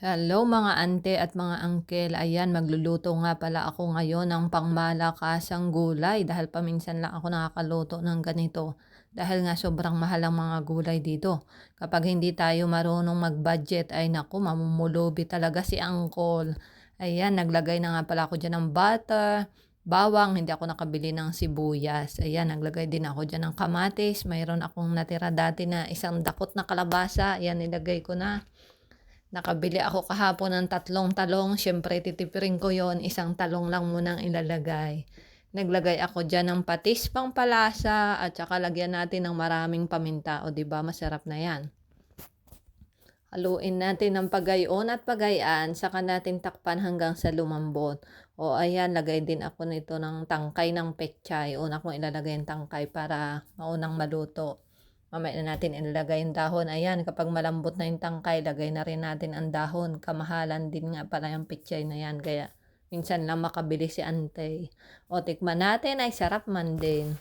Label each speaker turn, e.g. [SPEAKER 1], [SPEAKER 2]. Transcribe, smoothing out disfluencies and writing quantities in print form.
[SPEAKER 1] Hello mga ante at mga angkel. Ayan, magluluto nga pala ako ngayon ng pangmalakasang gulay dahil paminsan lang ako nakakaluto ng ganito. Dahil nga sobrang mahal ang mga gulay dito. Kapag hindi tayo marunong mag-budget ay naku, mamumulubi talaga si angkol. Ayan, naglagay na nga pala ako dyan ng butter, bawang, hindi ako nakabili ng sibuyas. Ayan, naglagay din ako dyan ng kamatis. Mayroon akong natira dati na isang dakot na kalabasa. Ayan, nilagay ko na. Nakabili ako kahapon ng 3 talong, siyempre titipirin ko yon, isang talong lang munang ilalagay. Naglagay ako diyan ng patis pampalasa at saka lagyan natin ng maraming paminta, o 'di ba masarap na 'yan. Haluin natin ng pagayon at pagayaan, saka natin takpan hanggang sa lumambot. O ayan, lagay din ako nito ng tangkay ng pechay. Una kong ilalagay yung tangkay para maunang maluto. Mamaya na natin ilalagay yung dahon. Ayan, kapag malambot na yung tangkay, lagay na rin natin ang dahon. Kamahalan din nga pala yung pechay na yan. Kaya minsan lang makabili si ante. O tikman natin, ay sarap man din.